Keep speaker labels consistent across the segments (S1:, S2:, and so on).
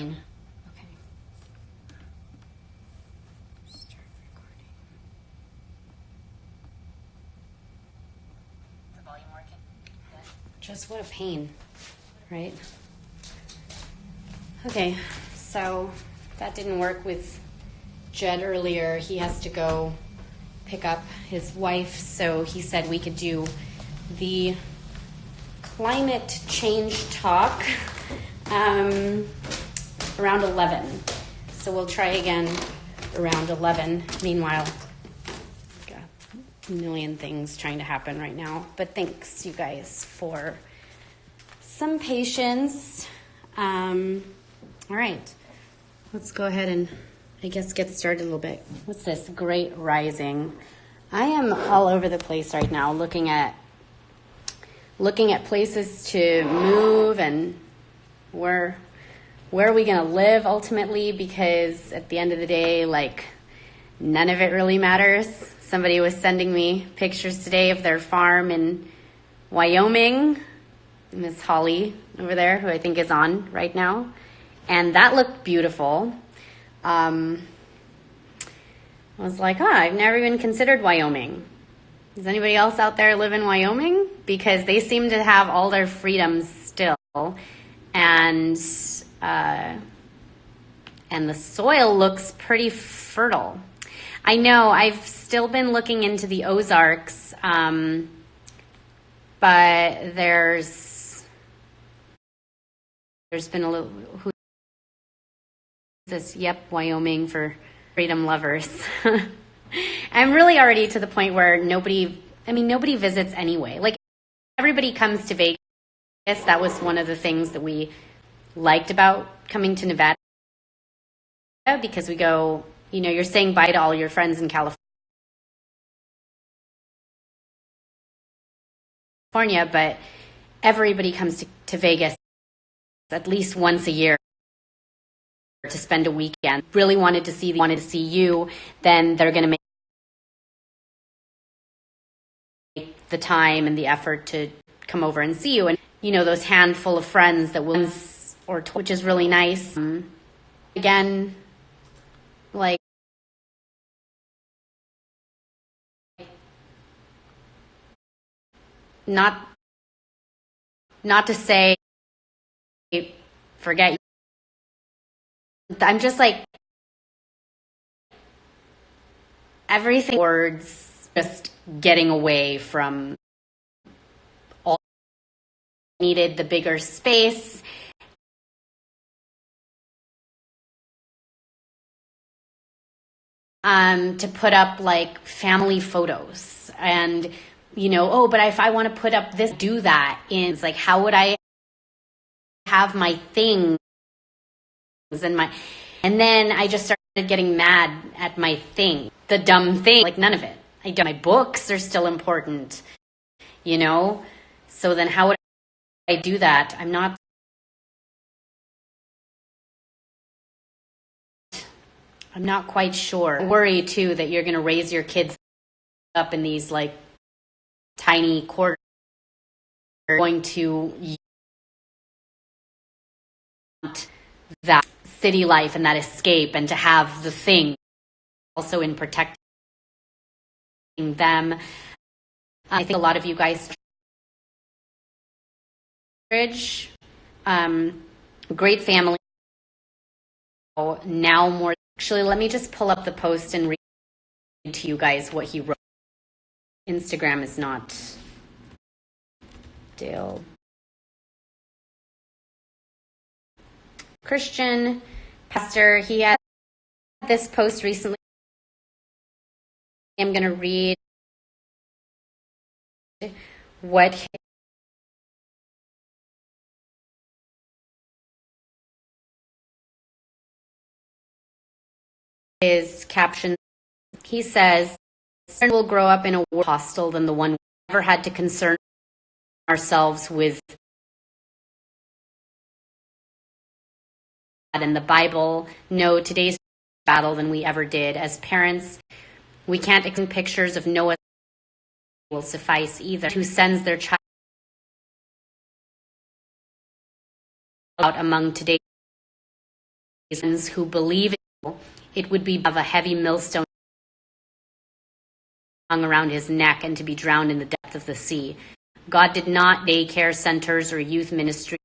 S1: Okay. Start recording.
S2: Is the volume working? Yes.
S1: Just what a pain, right? Okay, so that didn't work with Jed earlier. He has to go pick up his wife, so he said we could do the climate change talk around 11. So we'll try again around 11. Meanwhile, got a million things trying to happen right now. But thanks, you guys, for some patience. All right, let's go ahead and I guess get started a little bit. What's this? Great Rising. I am all over the place right now looking at places to move and where are we going to live ultimately, because at the end of the day, like, none of it really matters. Somebody was sending me pictures today of their farm in Wyoming, Miss Holly over there, who I think is on right now, and that looked beautiful. I was like, I've never even considered Wyoming. Does anybody else out there live in Wyoming? Because they seem to have all their freedoms still, and the soil looks pretty fertile. I know I've still been looking into the Ozarks, but there's been a little. Who's this? Yep, Wyoming for freedom lovers. I'm really already to the point where nobody visits anyway. Like, everybody comes to Vegas. That was one of the things that we liked about coming to Nevada, because we go, you're saying bye to all your friends in California, but everybody comes to Vegas at least once a year to spend a weekend. Really wanted to see you, then they're going to make the time and the effort to come over and see you. And those handful of friends that will, which is really nice. Again, like, not to say forget. I'm just like, everything towards just getting away from all. Needed the bigger space. To put up like family photos, and but if I want to put up this, do that. And it's like, how would I have my things and then I just started getting mad at my thing, the dumb thing, like, none of it. My books are still important, so then how would I do that? I'm not quite sure. I worry too that you're going to raise your kids up in these like tiny quarters, going to want that city life and that escape, and to have the thing also in protecting them. I think a lot of you guys, great family now more. Actually, let me just pull up the post and read to you guys what he wrote. Instagram is not Dale Christian pastor. He had this post recently. I'm going to read what his caption. He says, "We'll grow up in a world hostile than the one we never had to concern ourselves with." In the Bible, no, today's battle than we ever did. As parents, we can't accept pictures of Noah will suffice either. Who sends their child out among today's who believe it would be of a heavy millstone hung around his neck and to be drowned in the depth of the sea. God did not daycare centers or youth ministries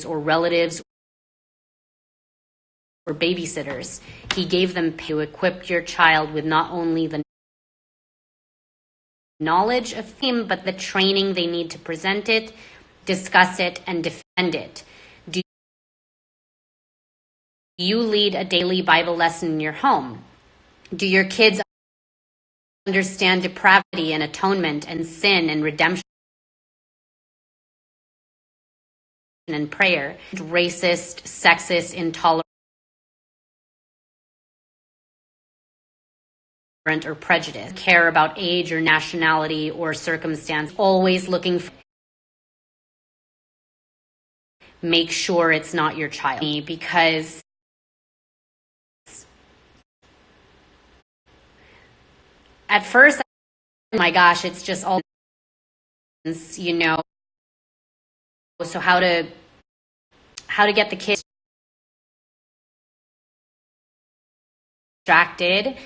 S1: or relatives or babysitters. He gave them to equip your child with not only the knowledge of him, but the training they need to present it, discuss it, and defend it. Do you lead a daily Bible lesson in your home? Do your kids understand depravity and atonement and sin and redemption and prayer? Racist, sexist, intolerant, or prejudice, care about age or nationality or circumstance, always looking for, make sure it's not your child, because at first, oh my gosh, it's just all, you know, so how to get the kids distracted.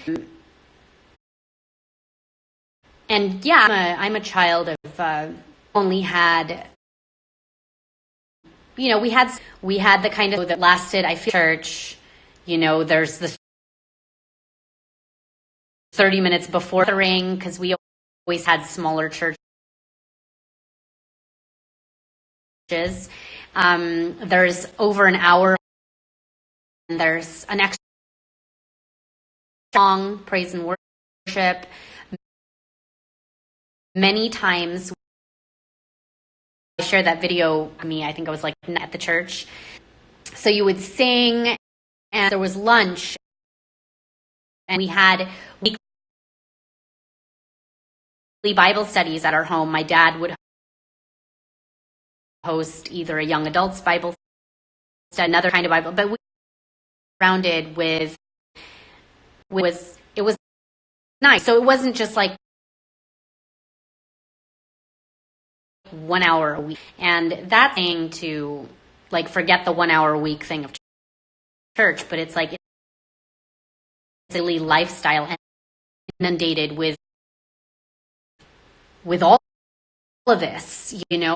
S1: And yeah, I'm a child of only had, you know, we had the kind of that lasted, I feel, church, you know, there's the 30 minutes before the ring, because we always had smaller churches. There's over an hour, and there's an extra song, praise and worship. Many times, I shared that video, I think I was like at the church. So you would sing, and there was lunch, and we had weekly Bible studies at our home. My dad would host either a young adults Bible study, another kind of Bible, but we were surrounded with, it was nice. So it wasn't just like 1 hour a week. And that's saying to like forget the 1 hour a week thing of church, but it's like it's a silly lifestyle and inundated with all of this, you know.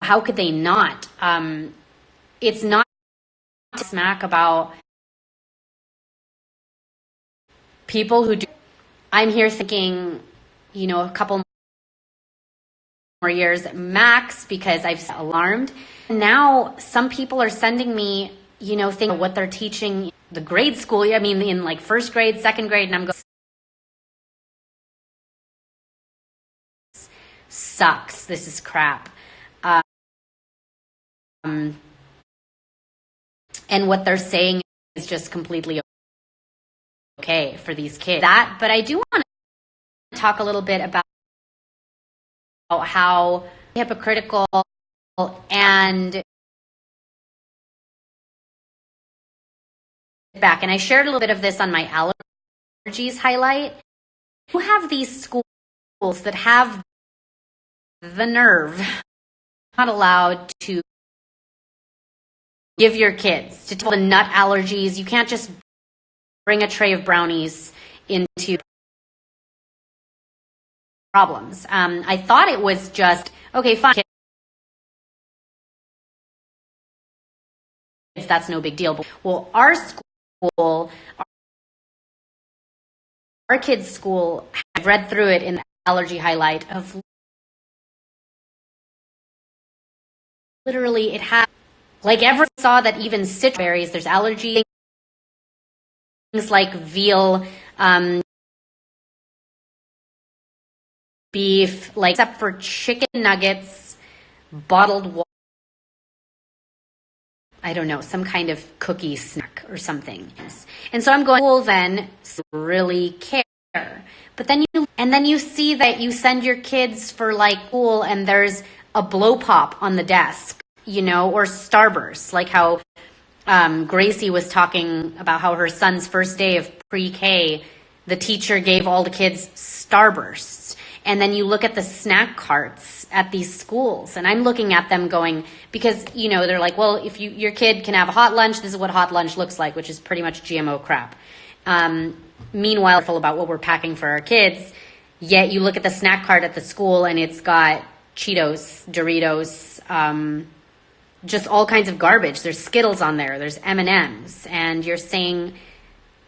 S1: How could they not? It's not smack about people who do. I'm here thinking, you know, a couple more years max, because I've alarmed. Now some people are sending me, you know, things what they're teaching the grade school. I mean, in like first grade, second grade, and I'm going, sucks. This is crap. And what they're saying is just completely okay for these kids. But I do want to talk a little bit about how hypocritical and back. And I shared a little bit of this on my allergies highlight. You have these schools that have the nerve, not allowed to give your kids to tell the nut allergies. You can't just bring a tray of brownies into problems. I thought it was just, okay, fine, kids, that's no big deal. Well, our kids' school, I read through it in the allergy highlight of literally it had, like everyone saw that even citrus berries, there's allergy, things like veal, beef, like except for chicken nuggets, bottled water, I don't know, some kind of cookie snack or something. And so I'm going, well then, really care. But then you see that you send your kids for like school and there's a blow pop on the desk, you know, or Starburst, like how Gracie was talking about how her son's first day of pre-K, the teacher gave all the kids Starbursts. And then you look at the snack carts at these schools, and I'm looking at them going, because, you know, they're like, well, if your kid can have a hot lunch, this is what hot lunch looks like, which is pretty much GMO crap. Meanwhile, full about what we're packing for our kids, yet you look at the snack cart at the school and it's got Cheetos, Doritos, just all kinds of garbage. There's Skittles on there. There's M&Ms. And you're saying,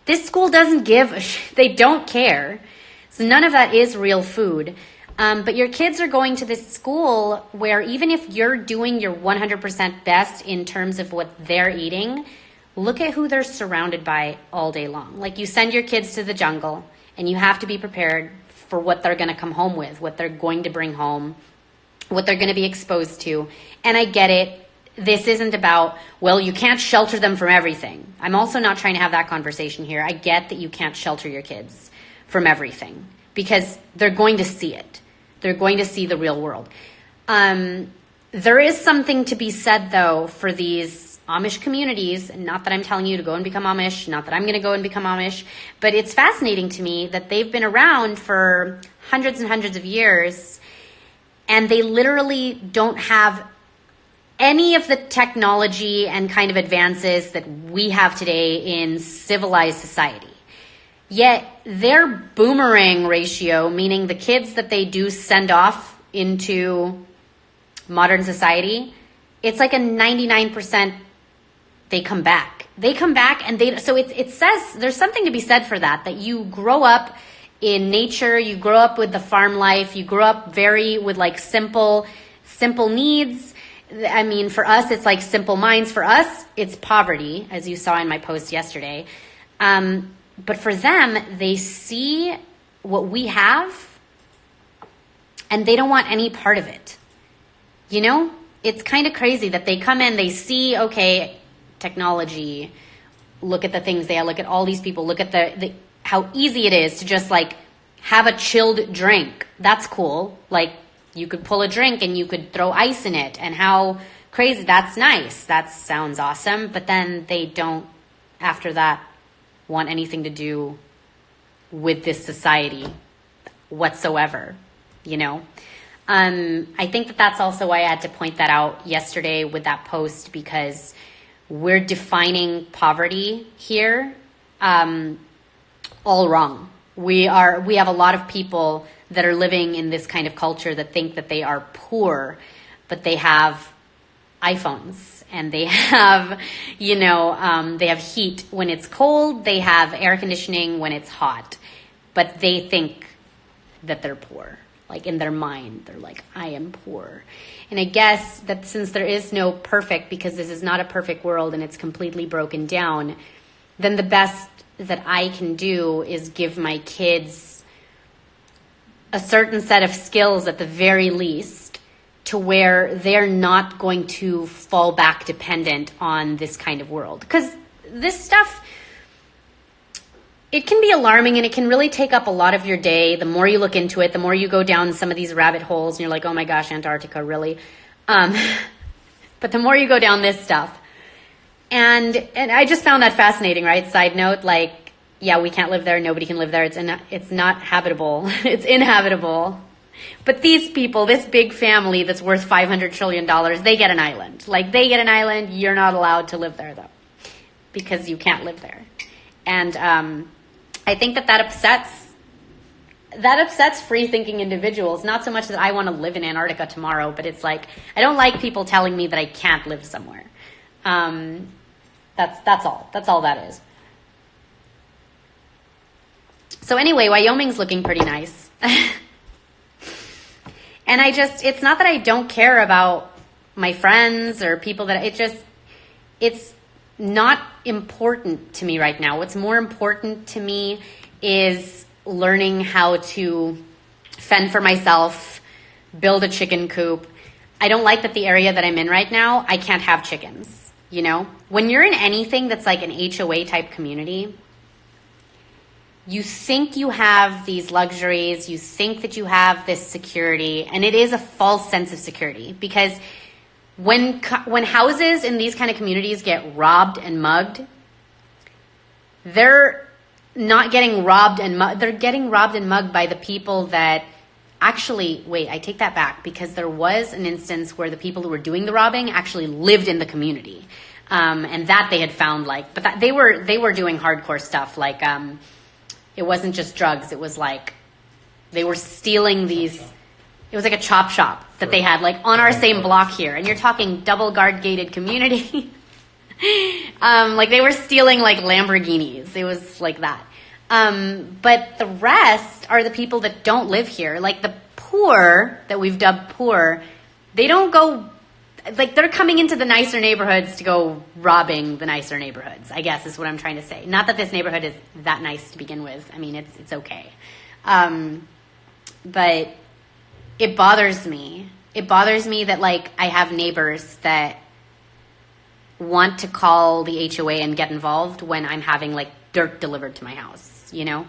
S1: this school doesn't give a shit. They don't care. So none of that is real food. But your kids are going to this school where even if you're doing your 100% best in terms of what they're eating, look at who they're surrounded by all day long. Like, you send your kids to the jungle and you have to be prepared for what they're going to come home with, what they're going to bring home, what they're going to be exposed to. And I get it. This isn't about, well, you can't shelter them from everything. I'm also not trying to have that conversation here. I get that you can't shelter your kids from everything because they're going to see it. They're going to see the real world. There is something to be said, though, for these Amish communities. Not that I'm telling you to go and become Amish, not that I'm going to go and become Amish, but it's fascinating to me that they've been around for hundreds and hundreds of years, and they literally don't have any of the technology and kind of advances that we have today in civilized society. Yet their boomerang ratio, meaning the kids that they do send off into modern society, it's like a 99% they come back. They come back and so it says there's something to be said for that you grow up in nature, you grow up with the farm life, you grow up with like simple needs. I mean, for us, it's like simple minds. For us, it's poverty, as you saw in my post yesterday. But for them, they see what we have and they don't want any part of it. You know, it's kind of crazy that they come in, they see, okay, technology, look at the things look at all these people, look at the how easy it is to just like have a chilled drink. That's cool. Like, you could pull a drink and you could throw ice in it, and how crazy. That's nice. That sounds awesome. But then they don't, after that, want anything to do with this society whatsoever, you know? I think that's also why I had to point that out yesterday with that post, because we're defining poverty here all wrong. We have a lot of people that are living in this kind of culture that think that they are poor, but they have iPhones and they have, they have heat when it's cold, they have air conditioning when it's hot, but they think that they're poor. Like, in their mind, they're like, I am poor. And I guess that since there is no perfect, because this is not a perfect world and it's completely broken down, then the best that I can do is give my kids a certain set of skills at the very least, to where they're not going to fall back dependent on this kind of world. Because this stuff, it can be alarming and it can really take up a lot of your day. The more you look into it, the more you go down some of these rabbit holes and you're like, oh my gosh, Antarctica, really? But the more you go down this stuff. And I just found that fascinating, right? Side note, like, yeah, we can't live there. Nobody can live there. It's not habitable. It's inhabitable. But these people, this big family that's worth $500 trillion, they get an island. Like, they get an island. You're not allowed to live there, though, because you can't live there. And I think that upsets free-thinking individuals. Not so much that I want to live in Antarctica tomorrow, but it's like, I don't like people telling me that I can't live somewhere. That's all. That's all that is. So anyway, Wyoming's looking pretty nice. And it's not that I don't care about my friends or people it's not important to me right now. What's more important to me is learning how to fend for myself, build a chicken coop. I don't like that the area that I'm in right now, I can't have chickens, you know? When you're in anything that's like an HOA type community, you think you have these luxuries, you think that you have this security, and it is a false sense of security, because when houses in these kind of communities get robbed and mugged, they're not getting robbed and mugged. They're getting robbed and mugged by the people that Actually, wait, I take that back, because there was an instance where the people who were doing the robbing actually lived in the community. And that they had found, like, but that they were doing hardcore stuff. Like, it wasn't just drugs. It was like, they were stealing these, it was like a chop shop that they had, like, on our same block here. And you're talking double guard gated community. Like, they were stealing, like, Lamborghinis. It was like that. But the rest are the people that don't live here. Like, the poor that we've dubbed poor, they don't go, like, they're coming into the nicer neighborhoods to go robbing the nicer neighborhoods, I guess is what I'm trying to say. Not that this neighborhood is that nice to begin with. I mean, it's okay. But it bothers me. It bothers me that, like, I have neighbors that want to call the HOA and get involved when I'm having, like, dirt delivered to my house, you know?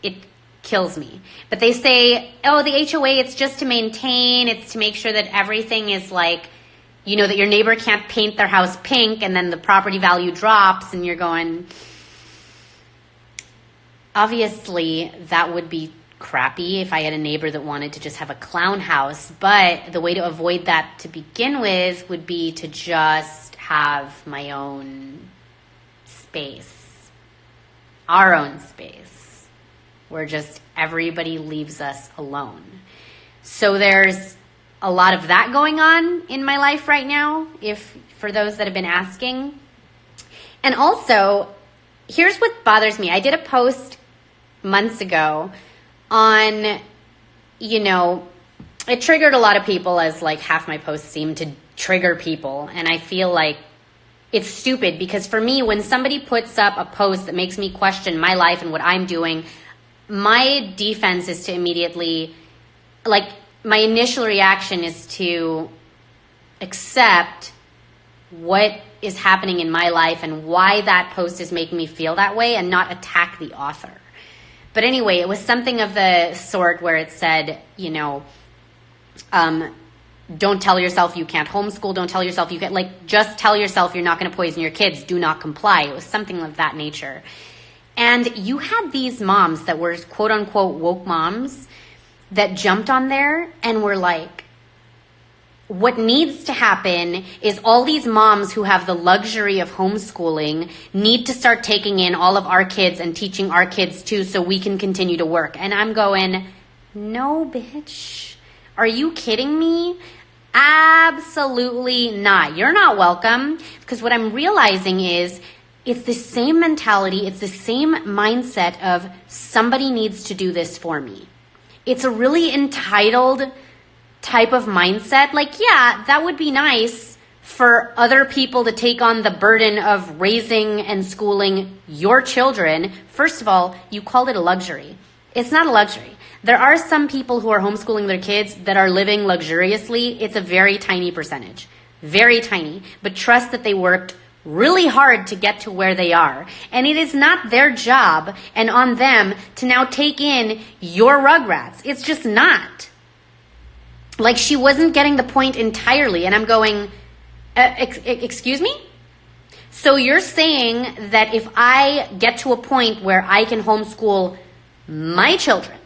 S1: It kills me. But they say, oh, the HOA, it's just to maintain, it's to make sure that everything is, like, you know, that your neighbor can't paint their house pink and then the property value drops, and you're going, obviously that would be crappy if I had a neighbor that wanted to just have a clown house, but the way to avoid that to begin with would be to just have my own space, our own space, where just everybody leaves us alone. So there's a lot of that going on in my life right now, if for those that have been asking. And also, here's what bothers me. I did a post months ago on, you know, it triggered a lot of people, as like half my posts seem to trigger people. And I feel like it's stupid, because for me, when somebody puts up a post that makes me question my life and what I'm doing, my defense is to immediately, like, my initial reaction is to accept what is happening in my life and why that post is making me feel that way, and not attack the author. But anyway, it was something of the sort where it said, you know, don't tell yourself you can't homeschool. Don't tell yourself you can't, like, just tell yourself you're not going to poison your kids. Do not comply. It was something of that nature. And you had these moms that were quote unquote woke moms that jumped on there and were like, what needs to happen is all these moms who have the luxury of homeschooling need to start taking in all of our kids and teaching our kids too, so we can continue to work. And I'm going, no, bitch. Are you kidding me? Absolutely not. You're not welcome. Because what I'm realizing is it's the same mentality. It's the same mindset of somebody needs to do this for me. It's a really entitled type of mindset. Like, yeah, that would be nice for other people to take on the burden of raising and schooling your children. First of all, you called it a luxury. It's not a luxury. There are some people who are homeschooling their kids that are living luxuriously. It's a very tiny percentage. Very tiny. But trust that they worked really hard to get to where they are. And it is not their job and on them to now take in your Rugrats. It's just not. Like, she wasn't getting the point entirely. And I'm going, excuse me? So you're saying that if I get to a point where I can homeschool my children,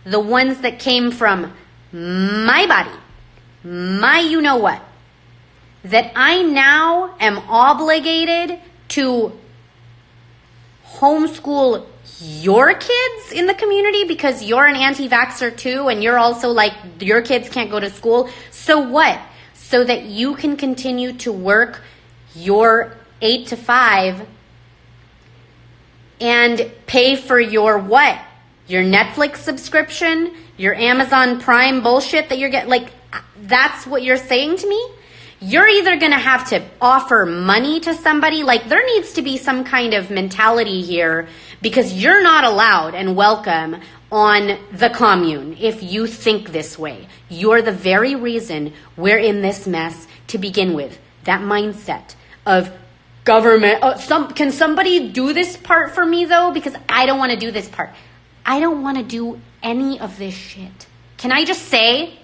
S1: the ones that came from my body, my you-know-what, that I now am obligated to homeschool your kids in the community because you're an anti-vaxxer too, and you're also like, your kids can't go to school. So what? So that you can continue to work your 8 to 5 and pay for your what? Your Netflix subscription, your Amazon Prime bullshit that you're getting. Like, that's what you're saying to me? You're either going to have to offer money to somebody. Like, there needs to be some kind of mentality here, because you're not allowed and welcome on the commune if you think this way. You're the very reason we're in this mess to begin with. That mindset of government. Can somebody do this part for me, though? Because I don't want to do this part. I don't want to do any of this shit. Can I just say,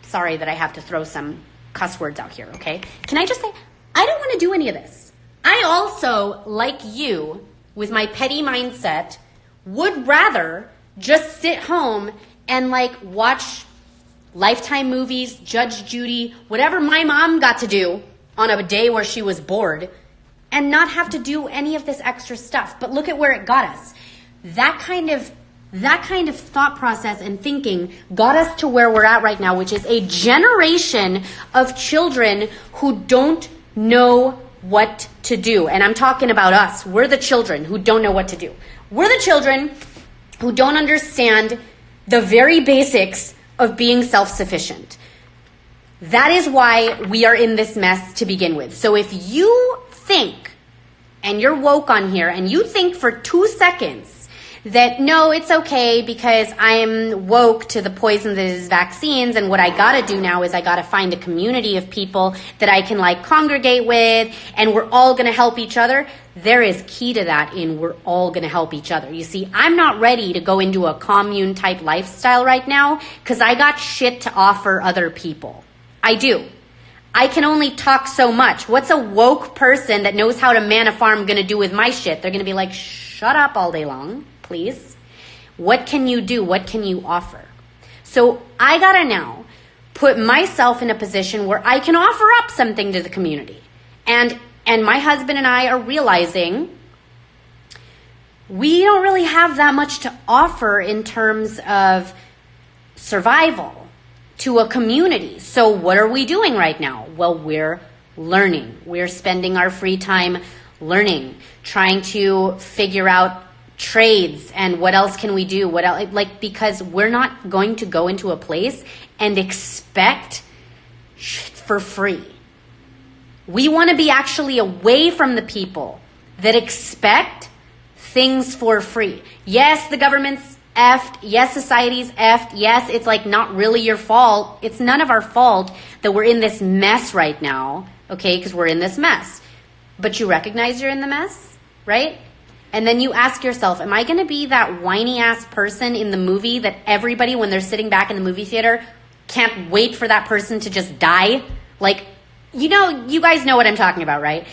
S1: sorry that I have to throw some cuss words out here, okay? Can I just say, I don't want to do any of this. I also, like you, with my petty mindset, would rather just sit home and like watch Lifetime movies, Judge Judy, whatever my mom got to do on a day where she was bored, and not have to do any of this extra stuff. But look at where it got us. That kind of thought process and thinking got us to where we're at right now, which is a generation of children who don't know what to do. And I'm talking about us. We're the children who don't know what to do. We're the children who don't understand the very basics of being self-sufficient. That is why we are in this mess to begin with. So if you think, and you're woke on here, and you think for 2 seconds that no, it's okay because I'm woke to the poison that is vaccines, and what I gotta do now is I gotta find a community of people that I can like congregate with, and we're all gonna help each other. There is key to that in we're all gonna help each other. You see, I'm not ready to go into a commune type lifestyle right now because I got shit to offer other people. I do. I can only talk so much. What's a woke person that knows how to man a farm gonna do with my shit? They're gonna be like, shut up all day long, please. What can you do? What can you offer? So I gotta now put myself in a position where I can offer up something to the community. And my husband and I are realizing we don't really have that much to offer in terms of survival to a community. So what are we doing right now? Well, we're learning. We're spending our free time learning, trying to figure out trades and what else can we do? What else? Like, because we're not going to go into a place and expect shit for free. We want to be actually away from the people that expect things for free. Yes, the government's effed. Yes, society's effed. Yes, it's like not really your fault. It's none of our fault that we're in this mess right now, okay? Because we're in this mess. But you recognize you're in the mess, right? And then you ask yourself, am I going to be that whiny ass person in the movie that everybody, when they're sitting back in the movie theater, can't wait for that person to just die? Like, you know, you guys know what I'm talking about, right?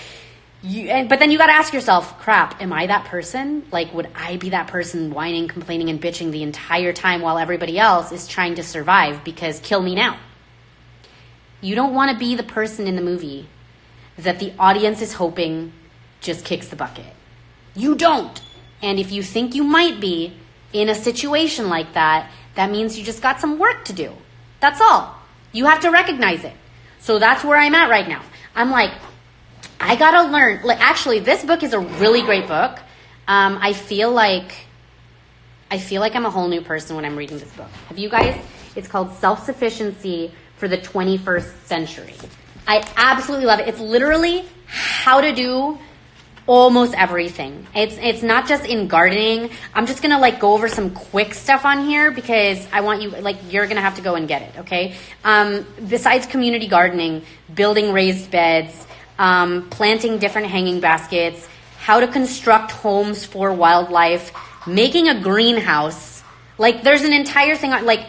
S1: But then you got to ask yourself, crap, am I that person? Like, would I be that person whining, complaining, and bitching the entire time while everybody else is trying to survive because kill me now? You don't want to be the person in the movie that the audience is hoping just kicks the bucket. You don't. And if you think you might be in a situation like that, that means you just got some work to do. That's all. You have to recognize it. So that's where I'm at right now. I'm like, I gotta learn. Like, actually, this book is a really great book. I feel like I'm a whole new person when I'm reading this book. Have you guys? It's called Self-Sufficiency for the 21st Century. I absolutely love it. It's literally how to do almost everything. It's not just in gardening. I'm just gonna like go over some quick stuff on here because I want you, like, you're gonna have to go and get it, okay? Besides community gardening, building raised beds, planting different hanging baskets, how to construct homes for wildlife, making a greenhouse. Like, there's an entire thing on, like,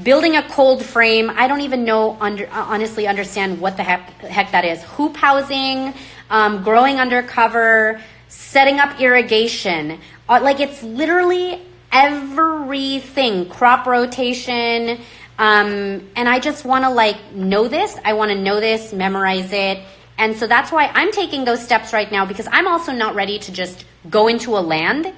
S1: building a cold frame. I don't even know, honestly understand what the heck that is. Hoop housing, growing undercover, setting up irrigation. Like, it's literally everything. Crop rotation. And I just want to, like, know this. I want to know this, memorize it. And so that's why I'm taking those steps right now, because I'm also not ready to just go into a land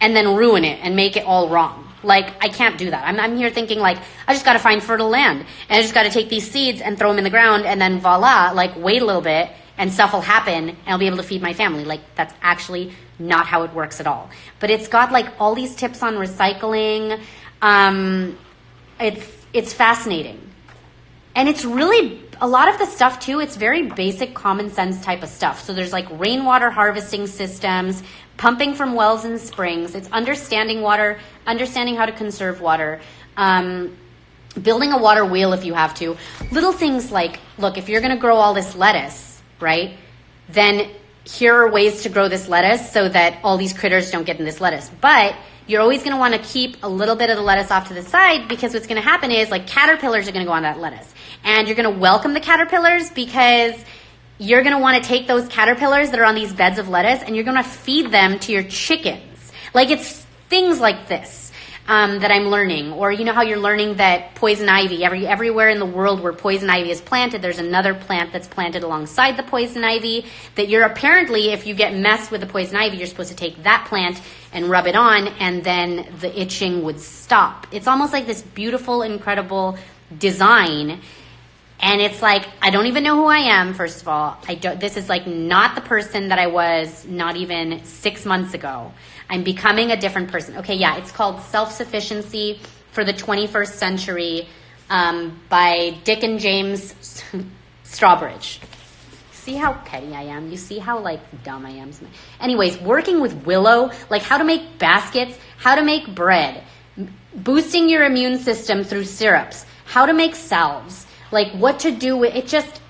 S1: and then ruin it and make it all wrong. Like, I can't do that. I'm here thinking, like, I just got to find fertile land. And I just got to take these seeds and throw them in the ground and then voila, like, wait a little bit and stuff will happen and I'll be able to feed my family. Like, that's actually not how it works at all. But it's got, like, all these tips on recycling. It's fascinating. And it's really, a lot of the stuff too, it's very basic common sense type of stuff. So there's like rainwater harvesting systems, pumping from wells and springs. It's understanding water, understanding how to conserve water, building a water wheel if you have to. Little things like, look, if you're going to grow all this lettuce, right, then here are ways to grow this lettuce so that all these critters don't get in this lettuce. But you're always going to want to keep a little bit of the lettuce off to the side, because what's going to happen is, like, caterpillars are going to go on that lettuce. And you're going to welcome the caterpillars because you're going to want to take those caterpillars that are on these beds of lettuce and you're going to feed them to your chickens. Like, it's things like this. that I'm learning. Or you know how you're learning that poison ivy, everywhere in the world where poison ivy is planted, there's another plant that's planted alongside the poison ivy that you're apparently, if you get messed with the poison ivy, you're supposed to take that plant and rub it on, and then the itching would stop. It's almost like this beautiful, incredible design. And it's like, I don't even know who I am, first of all. This is like not the person that I was not even 6 months ago. I'm becoming a different person. Okay, yeah, it's called Self-Sufficiency for the 21st Century by Dick and James Strawbridge. See how petty I am? You see how like dumb I am? Anyways, working with Willow, like how to make baskets, how to make bread, boosting your immune system through syrups, how to make salves, like what to do with it, just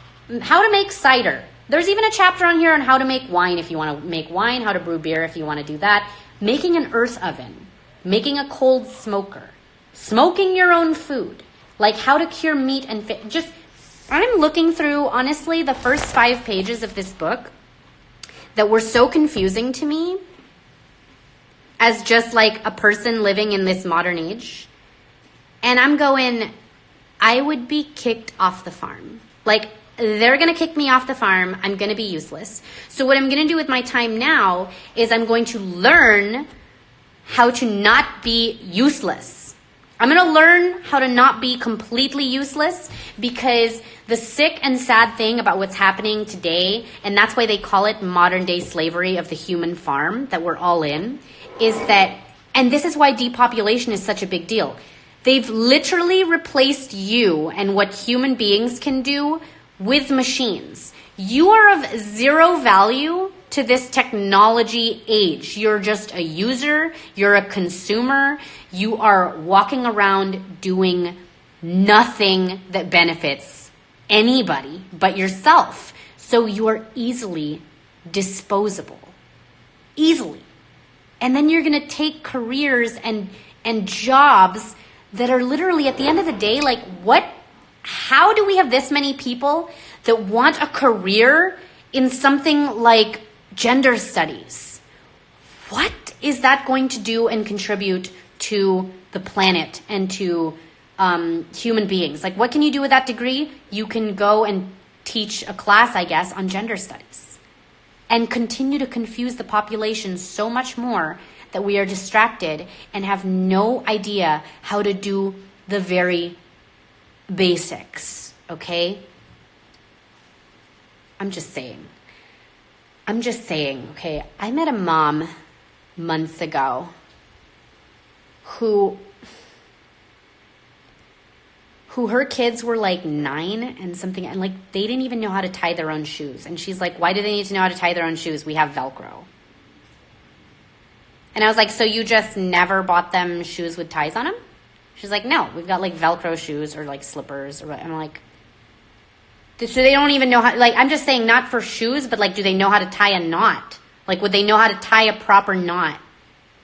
S1: how to make cider. There's even a chapter on here on how to make wine if you want to make wine, how to brew beer if you want to do that, making an earth oven, making a cold smoker, smoking your own food, like how to cure meat and fish. Just, I'm looking through, honestly, the first 5 pages of this book that were so confusing to me as just like a person living in this modern age. And I'm going, I would be kicked off the farm. Like, they're going to kick me off the farm. I'm going to be useless. So what I'm going to do with my time now is I'm going to learn how to not be useless. I'm going to learn how to not be completely useless, because the sick and sad thing about what's happening today, and that's why they call it modern day slavery of the human farm that we're all in, is that, and this is why depopulation is such a big deal. They've literally replaced you and what human beings can do with machines. You are of zero value to this technology age. You're just a user. You're a consumer. You are walking around doing nothing that benefits anybody but yourself. So you're easily disposable. Easily. And then you're going to take careers and jobs that are literally, at the end of the day, like how do we have this many people that want a career in something like gender studies? What is that going to do and contribute to the planet and to human beings? Like, what can you do with that degree? You can go and teach a class, I guess, on gender studies and continue to confuse the population so much more that we are distracted and have no idea how to do the very basics, okay? I'm just saying, okay? I met a mom months ago who her kids were like 9 and something, and like they didn't even know how to tie their own shoes. And she's like, why do they need to know how to tie their own shoes? We have Velcro. And I was like, so you just never bought them shoes with ties on them? She's like, no, we've got like Velcro shoes or like slippers. Or I'm like, so they don't even know how, like, I'm just saying not for shoes, but like, do they know how to tie a knot? Like, would they know how to tie a proper knot?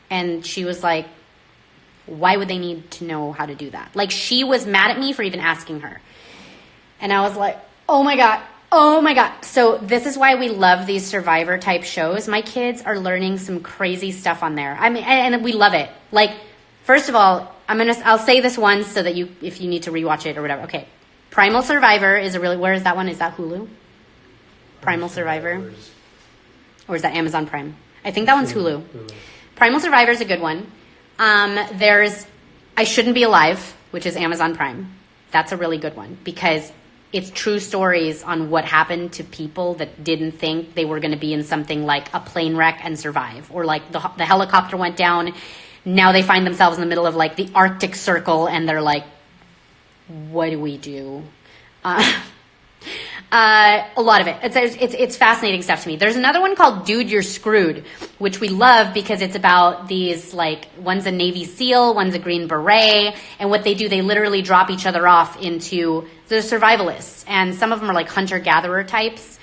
S1: And she was like, why would they need to know how to do that? Like, she was mad at me for even asking her. And I was like, oh my God. Oh my God. So this is why we love these Survivor type shows. My kids are learning some crazy stuff on there. I mean, and we love it. Like, first of all, I'll say this once so that if you need to rewatch it or whatever. Okay. Primal Survivor is where is that one? Is that Hulu? Primal Survivor? Or is that Amazon Prime? I think that one's Hulu. Primal Survivor is a good one. There's I Shouldn't Be Alive, which is Amazon Prime. That's a really good one because it's true stories on what happened to people that didn't think they were going to be in something like a plane wreck and survive, or like the helicopter went down. Now they find themselves in the middle of like the Arctic Circle and they're like, what do we do? A lot of it. It's fascinating stuff to me. There's another one called Dude, You're Screwed, which we love because it's about these, like, one's a Navy SEAL, one's a Green Beret, and what they do, they literally drop each other off into the survivalists, and some of them are like hunter-gatherer types,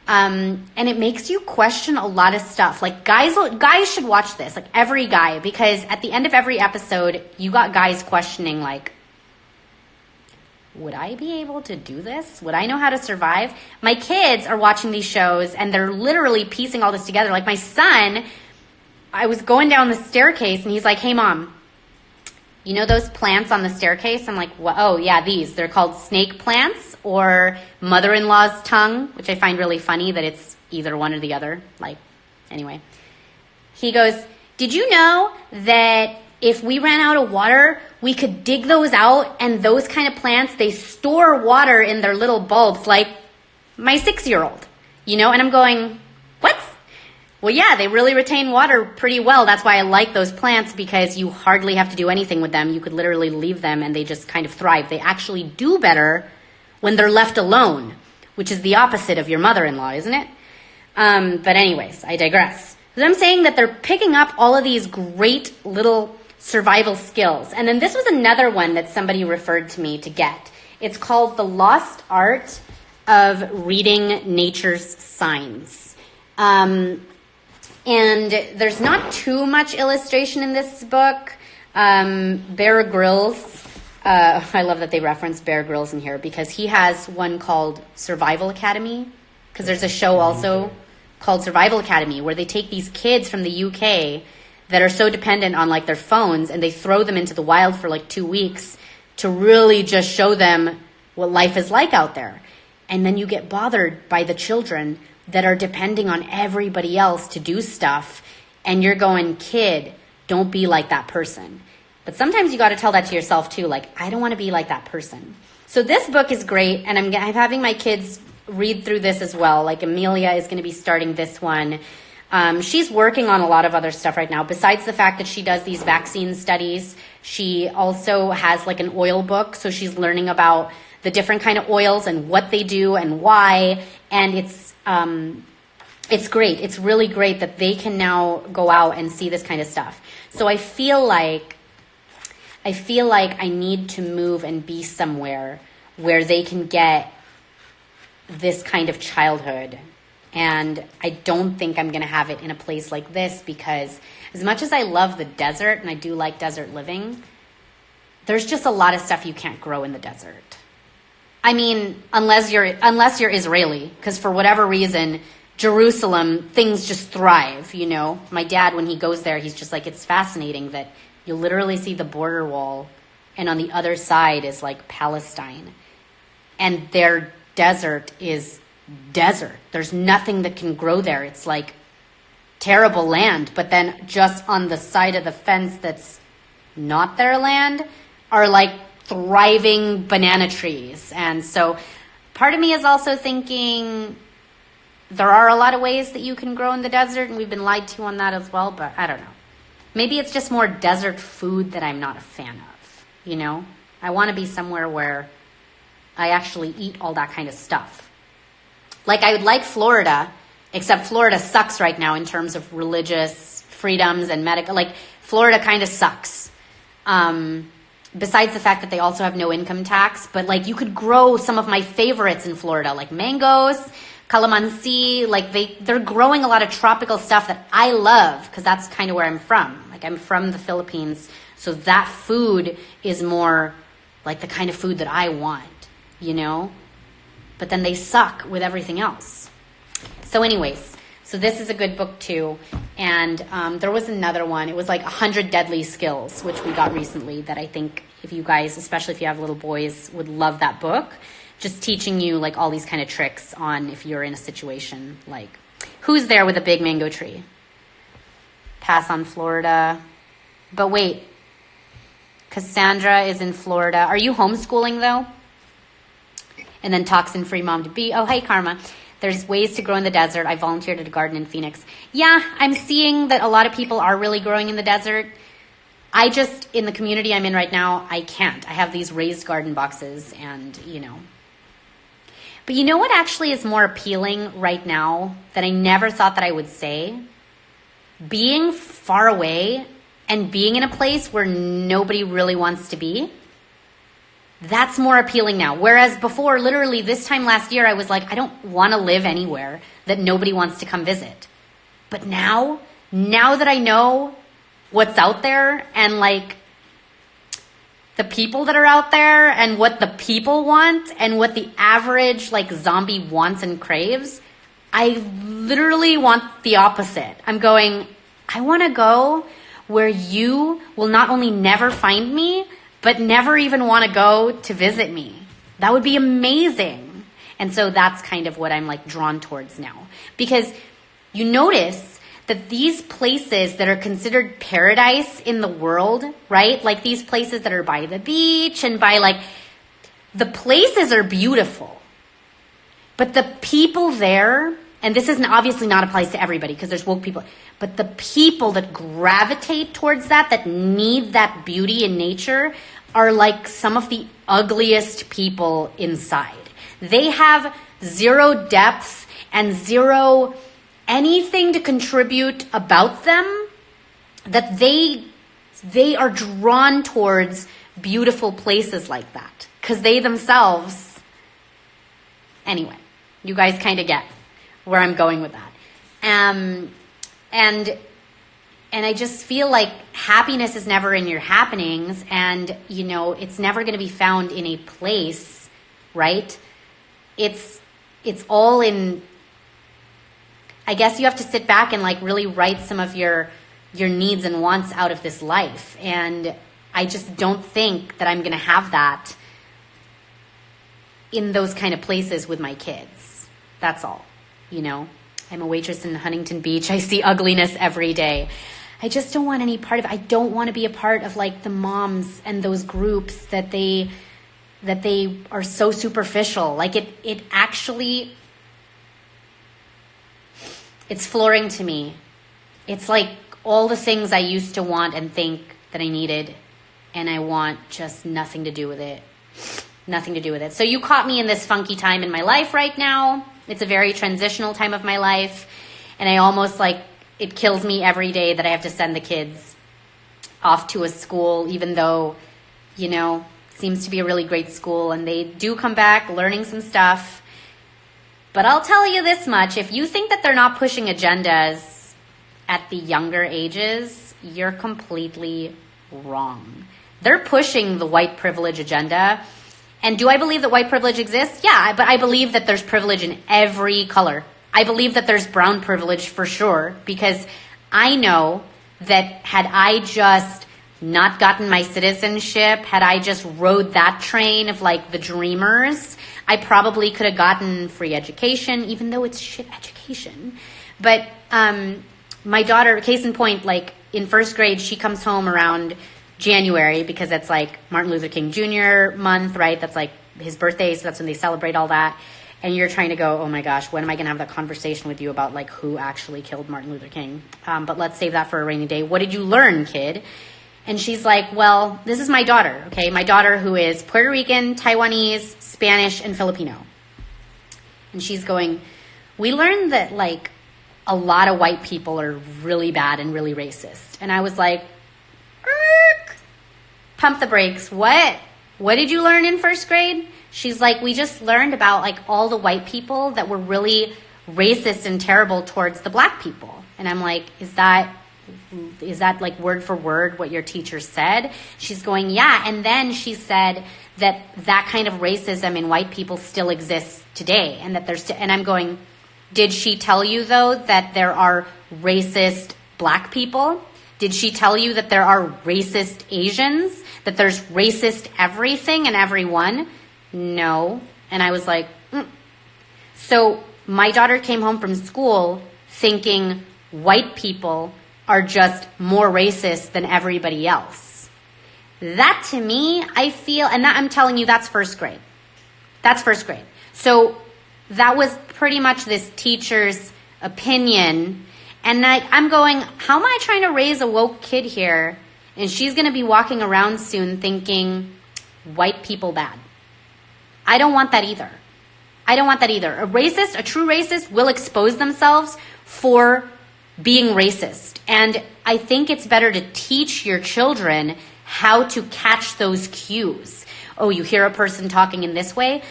S1: and it makes you question a lot of stuff. Like, guys should watch this, like every guy, because at the end of every episode, you got guys questioning, like, would I be able to do this? Would I know how to survive? My kids are watching these shows and they're literally piecing all this together. Like my son, I was going down the staircase and he's like, hey mom, You know those plants on the staircase? I'm like, what? Oh, yeah, these. They're called snake plants or mother-in-law's tongue, which I find really funny that it's either one or the other. Like, anyway. He goes, did you know that if we ran out of water, we could dig those out, and those kind of plants, they store water in their little bulbs like my 6-year-old, you know? And I'm going, what? Well, yeah, they really retain water pretty well. That's why I like those plants, because you hardly have to do anything with them. You could literally leave them and they just kind of thrive. They actually do better when they're left alone, which is the opposite of your mother-in-law, isn't it? But anyways, I digress. So I'm saying that they're picking up all of these great little survival skills. And then this was another one that somebody referred to me to get. It's called The Lost Art of Reading Nature's Signs. And there's not too much illustration in this book. Bear Grylls, I love that they reference Bear Grylls in here, because he has one called Survival Academy, because there's a show also called Survival Academy where they take these kids from the UK that are so dependent on like their phones, and they throw them into the wild for like 2 weeks to really just show them what life is like out there. And then you get bothered by the children that are depending on everybody else to do stuff, and you're going, kid, don't be like that person. But sometimes you got to tell that to yourself too, like, I don't want to be like that person. So this book is great, and I'm having my kids read through this as well. Like Amelia is going to be starting this one. She's working on a lot of other stuff right now. Besides the fact that she does these vaccine studies, she also has like an oil book. So she's learning about the different kind of oils and what they do and why. And it's great. It's really great that they can now go out and see this kind of stuff. So I feel like I need to move and be somewhere where they can get this kind of childhood. And I don't think I'm going to have it in a place like this, because as much as I love the desert and I do like desert living, there's just a lot of stuff you can't grow in the desert. I mean, unless you're Israeli, because for whatever reason, Jerusalem, things just thrive, you know. My dad, when he goes there, he's just like, it's fascinating that you literally see the border wall, and on the other side is like Palestine. And their desert is desert. There's nothing that can grow there. It's like terrible land. But then just on the side of the fence that's not their land are like thriving banana trees. And so part of me is also thinking there are a lot of ways that you can grow in the desert, and we've been lied to on that as well, but I don't know. Maybe it's just more desert food that I'm not a fan of, you know? I want to be somewhere where I actually eat all that kind of stuff. Like, I would like Florida, except Florida sucks right now in terms of religious freedoms and medical. Like, Florida kind of sucks. Besides the fact that they also have no income tax. But, like, you could grow some of my favorites in Florida, like mangoes, calamansi. Like, they're growing a lot of tropical stuff that I love, because that's kind of where I'm from. Like, I'm from the Philippines, so that food is more like the kind of food that I want, you know? But then they suck with everything else. So anyways, so this is a good book too. And there was another one. It was like 100 Deadly Skills, which we got recently, that I think if you guys, especially if you have little boys, would love that book. Just teaching you like all these kind of tricks on if you're in a situation like, who's there with a big mango tree? Pass on Florida. But wait, Cassandra is in Florida. Are you homeschooling though? And then toxin-free mom to be. Oh, hey, Karma. There's ways to grow in the desert. I volunteered at a garden in Phoenix. Yeah, I'm seeing that a lot of people are really growing in the desert. I just, in the community I'm in right now, I can't. I have these raised garden boxes and, you know. But you know what actually is more appealing right now that I never thought that I would say? Being far away and being in a place where nobody really wants to be. That's more appealing now. Whereas before, literally this time last year, I was like, I don't want to live anywhere that nobody wants to come visit. But now that I know what's out there and like the people that are out there and what the people want and what the average like zombie wants and craves, I literally want the opposite. I'm going, I want to go where you will not only never find me, but never even want to go to visit me. That would be amazing. And so that's kind of what I'm like drawn towards now. Because you notice that these places that are considered paradise in the world, right? Like these places that are by the beach and by like, the places are beautiful. But the people there, and this isn't obviously not applies to everybody because there's woke people, but the people that gravitate towards that need that beauty in nature are like some of the ugliest people inside. They have zero depth and zero anything to contribute about them, that they are drawn towards beautiful places like that because they themselves, anyway, you guys kind of get where I'm going with that. And I just feel like happiness is never in your happenings, and you know, it's never going to be found in a place, right? It's all in, I guess you have to sit back and like really write some of your needs and wants out of this life. And I just don't think that I'm going to have that in those kind of places with my kids. That's all, you know. I'm a waitress in Huntington Beach. I see ugliness every day. I just don't want any part of it. I don't want to be a part of like the moms and those groups that they are so superficial. Like it actually, it's flooring to me. It's like all the things I used to want and think that I needed, and I want just nothing to do with it. Nothing to do with it. So you caught me in this funky time in my life right now. It's a very transitional time of my life, and I almost like, it kills me every day that I have to send the kids off to a school, even though, you know, it seems to be a really great school, and they do come back learning some stuff. But I'll tell you this much, if you think that they're not pushing agendas at the younger ages, you're completely wrong. They're pushing the white privilege agenda. And do I believe that white privilege exists? Yeah, but I believe that there's privilege in every color. I believe that there's brown privilege for sure, because I know that had I just not gotten my citizenship, had I just rode that train of like the dreamers, I probably could have gotten free education, even though it's shit education. But my daughter, case in point, like in first grade, she comes home around January because that's like Martin Luther King Jr. month, right? That's like his birthday, so that's when they celebrate all that. And you're trying to go, oh my gosh, when am I going to have that conversation with you about like who actually killed Martin Luther King? But let's save that for a rainy day. What did you learn, kid? And she's like, well, this is my daughter, okay? My daughter who is Puerto Rican, Taiwanese, Spanish, and Filipino. And she's going, we learned that like a lot of white people are really bad and really racist. And I was like, pump the brakes. What did you learn in first grade? She's like, we just learned about like all the white people that were really racist and terrible towards the black people. And I'm like, is that like word for word what your teacher said? She's going, yeah. And then she said that kind of racism in white people still exists today, and that there's, and I'm going, did she tell you though that there are racist black people? Did she tell you that there are racist Asians? That there's racist everything and everyone? No. And I was like, So my daughter came home from school thinking white people are just more racist than everybody else. That to me, I feel, and that I'm telling you, that's first grade. That's first grade. So that was pretty much this teacher's opinion. And I'm going, how am I trying to raise a woke kid here? And she's going to be walking around soon thinking white people bad. I don't want that either. I don't want that either. A racist, a true racist, will expose themselves for being racist. And I think it's better to teach your children how to catch those cues. Oh, you hear a person talking in this way,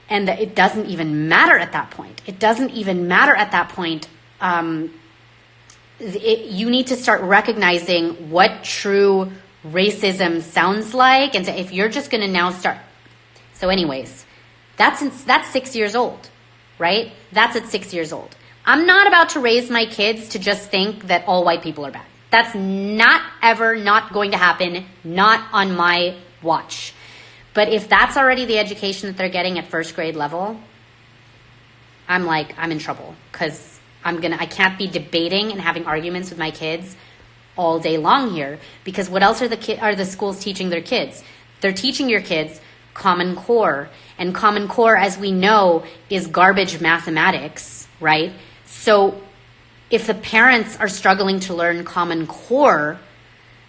S1: and it doesn't even matter at that point. It doesn't even matter at that point. You need to start recognizing what true racism sounds like. And so if you're just going to now start. So anyways, that's 6 years old, right? That's at 6 years old. I'm not about to raise my kids to just think that all white people are bad. That's not ever not going to happen, not on my watch. But if that's already the education that they're getting at first grade level, I'm in trouble, because I can't be debating and having arguments with my kids all day long here, because what else are the schools teaching their kids? They're teaching your kids Common Core, and Common Core, as we know, is garbage mathematics, right? So if the parents are struggling to learn Common Core,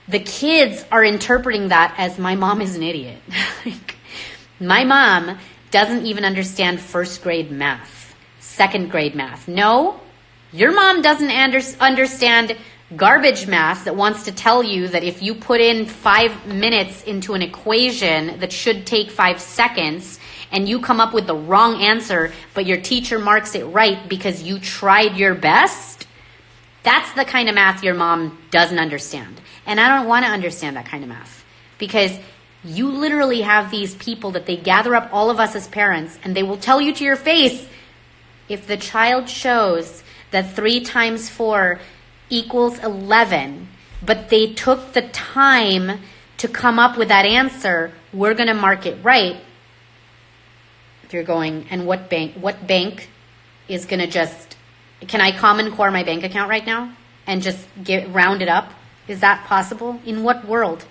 S1: the kids are interpreting that as, my mom is an idiot. Like, my mom doesn't even understand first grade math, second grade math. No, your mom doesn't understand garbage math that wants to tell you that if you put in 5 minutes into an equation that should take 5 seconds and you come up with the wrong answer, but your teacher marks it right because you tried your best, that's the kind of math your mom doesn't understand. And I don't want to understand that kind of math, because you literally have these people that they gather up all of us as parents, and they will tell you to your face, if the child shows that 3 times 4 equals 11, but they took the time to come up with that answer, we're going to mark it right. If you're going, and what bank is going to just, can I Common Core my bank account right now and just round it up? Is that possible? In what world?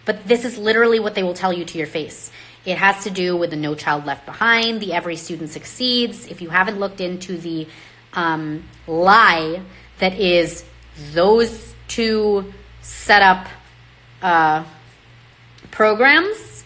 S1: But this is literally what they will tell you to your face. It has to do with the No Child Left Behind, the Every Student Succeeds. If you haven't looked into the lie that is those two set up programs,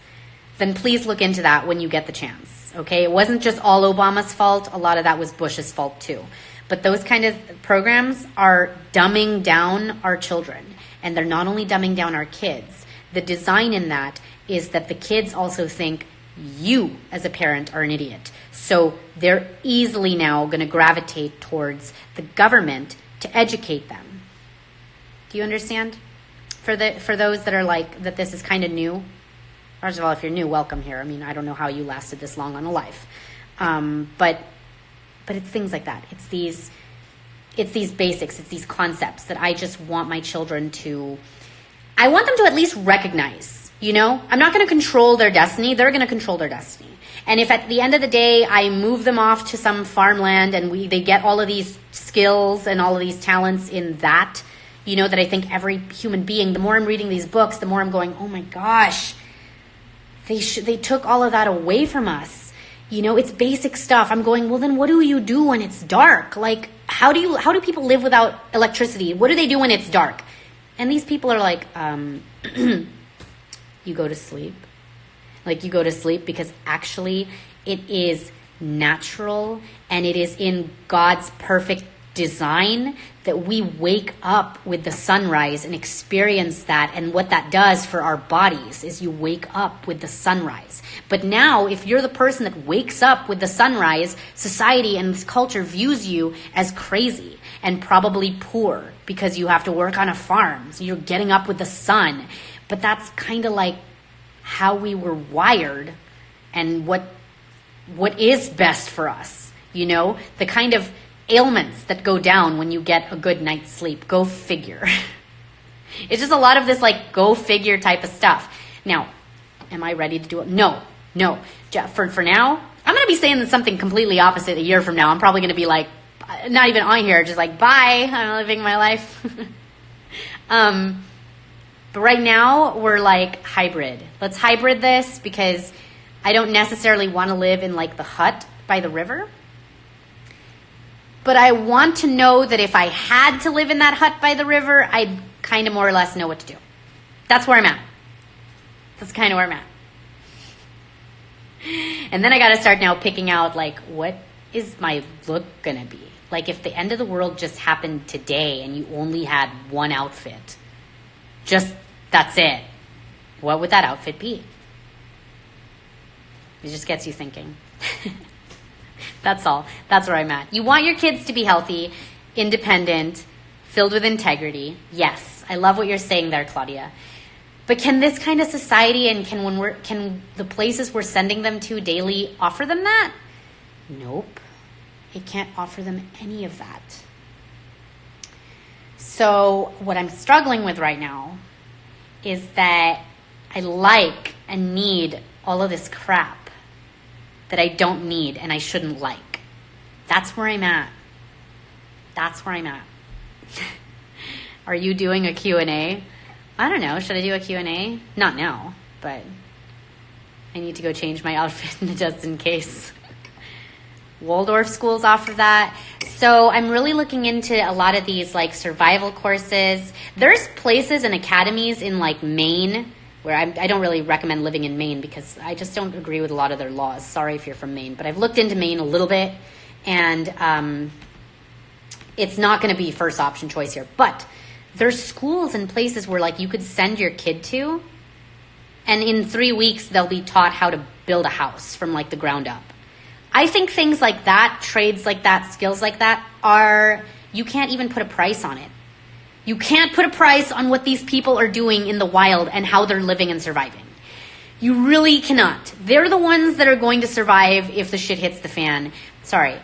S1: then please look into that when you get the chance, okay? It wasn't just all Obama's fault. A lot of that was Bush's fault too. But those kind of programs are dumbing down our children. And they're not only dumbing down our kids. The design in that is that the kids also think you as a parent are an idiot. So they're easily now going to gravitate towards the government to educate them. Do you understand? For those that are like, that this is kind of new. First of all, if you're new, welcome here. I mean, I don't know how you lasted this long on a life. But it's things like that. It's these basics, it's these concepts that I just want my children to, I want them to at least recognize, you know? I'm not going to control their destiny. They're going to control their destiny. And if at the end of the day, I move them off to some farmland and they get all of these skills and all of these talents in that, you know, that I think every human being, the more I'm reading these books, the more I'm going, oh my gosh, they took all of that away from us. You know, it's basic stuff. I'm going, well, then what do you do when it's dark? Like, how do people live without electricity? What do they do when it's dark? And these people are like, you go to sleep. Like, you go to sleep because actually it is natural and it is in God's perfect design that we wake up with the sunrise and experience that. And what that does for our bodies is you wake up with the sunrise. But now, if you're the person that wakes up with the sunrise, society and this culture views you as crazy and probably poor because you have to work on a farm. So you're getting up with the sun. But that's kind of like how we were wired and what is best for us. You know, the kind of ailments that go down when you get a good night's sleep. Go figure. It's just a lot of this like go figure type of stuff. Now, am I ready to do it? No. For now, I'm going to be saying something completely opposite a year from now. I'm probably going to be like, not even on here, just like, bye, I'm living my life. But right now, we're like hybrid. Let's hybrid this because I don't necessarily want to live in like the hut by the river. But I want to know that if I had to live in that hut by the river, I'd kind of more or less know what to do. That's where I'm at. That's kind of where I'm at. And then I got to start now picking out, like, what is my look going to be? Like, if the end of the world just happened today and you only had one outfit, just that's it, what would that outfit be? It just gets you thinking. That's all. That's where I'm at. You want your kids to be healthy, independent, filled with integrity. Yes, I love what you're saying there, Claudia. But can this kind of society and can the places we're sending them to daily offer them that? Nope. It can't offer them any of that. So what I'm struggling with right now is that I like and need all of this crap that I don't need and I shouldn't like. That's where I'm at. That's where I'm at. Are you doing a Q&A? I don't know. Should I do a Q&A? Not now, but I need to go change my outfit just in case. Waldorf schools offer that. So I'm really looking into a lot of these like survival courses. There's places and academies in like Maine where I don't really recommend living in Maine because I just don't agree with a lot of their laws. Sorry if you're from Maine, but I've looked into Maine a little bit, and it's not going to be first option choice here. But there's schools and places where like you could send your kid to, and in 3 weeks they'll be taught how to build a house from like the ground up. I think things like that, trades like that, skills like that you can't even put a price on it. You can't put a price on what these people are doing in the wild and how they're living and surviving. You really cannot. They're the ones that are going to survive if the shit hits the fan. Sorry.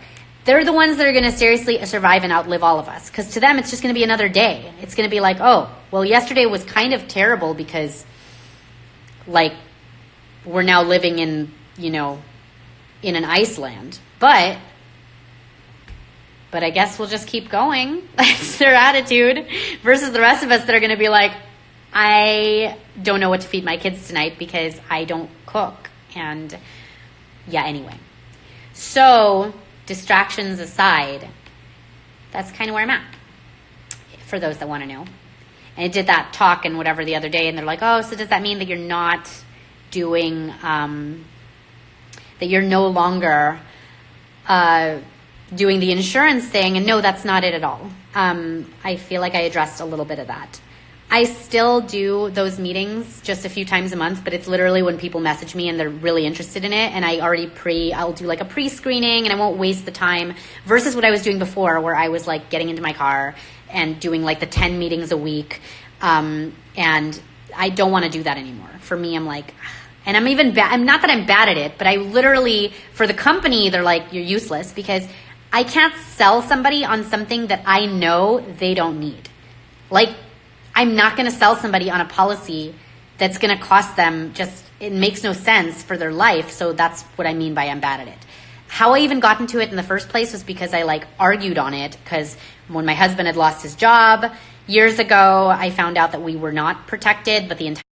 S1: They're the ones that are going to seriously survive and outlive all of us. Because to them, it's just going to be another day. It's going to be like, oh, well, yesterday was kind of terrible because, like, we're now living in, in an Iceland. But I guess we'll just keep going. That's their attitude. Versus the rest of us that are going to be like, I don't know what to feed my kids tonight because I don't cook. And yeah, anyway. So distractions aside, that's kind of where I'm at, for those that want to know. And I did that talk and whatever the other day, and they're like, oh, so does that mean that you're not doing, that you're no longer doing the insurance thing? And no, that's not it at all. I feel like I addressed a little bit of that. I still do those meetings just a few times a month, but it's literally when people message me and they're really interested in it, and I'll do like a pre-screening and I won't waste the time, versus what I was doing before where I was like getting into my car and doing like the 10 meetings a week. And I don't want to do that anymore. For me, I'm like, and I'm even bad. I'm not that I'm bad at it, but I literally, for the company, they're like, you're useless because I can't sell somebody on something that I know they don't need. Like, I'm not going to sell somebody on a policy that's going to cost them it makes no sense for their life. So that's what I mean by I'm bad at it. How I even got into it in the first place was because I like argued on it, because when my husband had lost his job years ago, I found out that we were not protected, but the entire